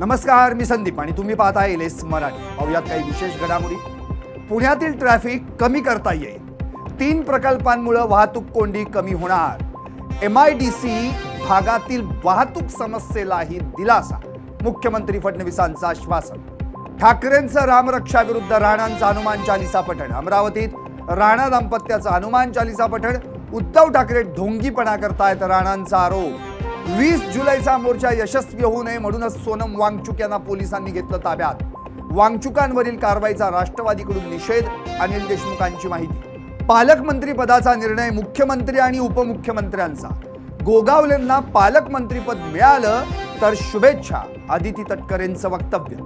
नमस्कार, मी संदीप आणि तुम्ही पाहताय एलएस मराठी। पाहूयात काही विशेष घडामोडी। पुण्यातील ट्रॅफिक कमी करता येईल। 3 प्रकल्पांमुळे वाहतूक कोंडी कमी होणार। MIDC भागातील वाहतूक समस्येलाही दिलासा। मुख्यमंत्री फडणवीसांचं आश्वासन। ठाकरेंचं रामरक्षा विरुद्ध राणांचा हनुमान चालीसा पठण। अमरावतीत राणा दाम्पत्याचं हनुमान चालीसा पठण। उद्धव ठाकरे ढोंगीपणा करतायत, राणांचा आरोप। 20 जुलैचा मोर्चा यशस्वी होऊ नये म्हणूनच सोनम वांगचुक यांना पोलिसांनी घेतलं ताब्यात। वांगचुकांवरील कारवाईचा राष्ट्रवादीकडून निषेध। अनिल देशमुखांची माहिती। पालकमंत्री पदाचा निर्णय मुख्यमंत्री आणि उपमुख्यमंत्र्यांचा। गोगावलेंना पालकमंत्रीपद मिळालं तर शुभेच्छा, आदिती तटकरेंचं वक्तव्य।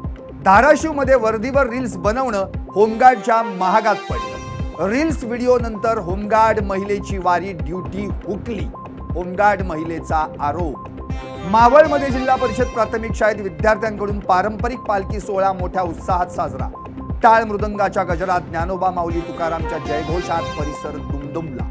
धाराशिवमध्ये वर्दीवर रील्स बनवणं होमगार्डच्या महागात पडलं। रील्स व्हिडिओ नंतर होमगार्ड महिलेची वारी ड्युटी हुकली। होमगार्ड महिलेचा आरोप। मावळमध्ये जिल्हा परिषद प्राथमिक शाळेत विद्यार्थ्यांकडून पारंपरिक पालखी सोहळा मोठ्या उत्साहात साजरा। टाळ मृदंगाच्या गजरात ज्ञानोबा माऊली तुकारामच्या जयघोषात परिसर दुमदुमला।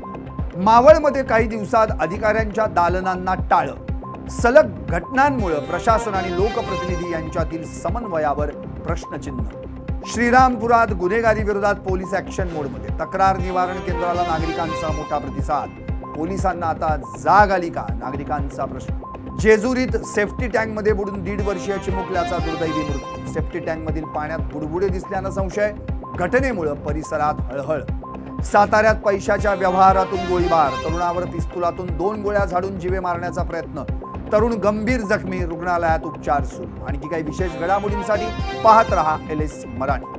मावळमध्ये काही दिवसात अधिकाऱ्यांच्या दालनांना टाळं। सलग घटनांमुळे प्रशासन आणि लोकप्रतिनिधी यांच्यातील समन्वयावर प्रश्नचिन्ह। श्रीरामपुरात गुन्हेगारी विरोधात पोलीस ॲक्शन मोडमध्ये। तक्रार निवारण केंद्राला नागरिकांचा मोठा प्रतिसाद। पोलिसांना आता जाग आली का, नागरिकांचा प्रश्न। जेजुरीत सेफ्टी टँकमध्ये बुडून 1.5 वर्षीय चिमुकल्याचा दुर्दैवी मृत्यू। सेफ्टी टँकमधील पाण्यात बुडबुडे दिसल्यानं संशय। घटनेमुळे परिसरात हळहळ। साताऱ्यात पैशाच्या व्यवहारातून गोळीबार। तरुणावर पिस्तुलातून 2 गोळ्या झाडून जीवे मारण्याचा प्रयत्न। तरुण गंभीर जखमी, रुग्णालयात उपचार सुरू। आणखी काही विशेष घडामोडींसाठी पाहत रहा एलएस मराठी।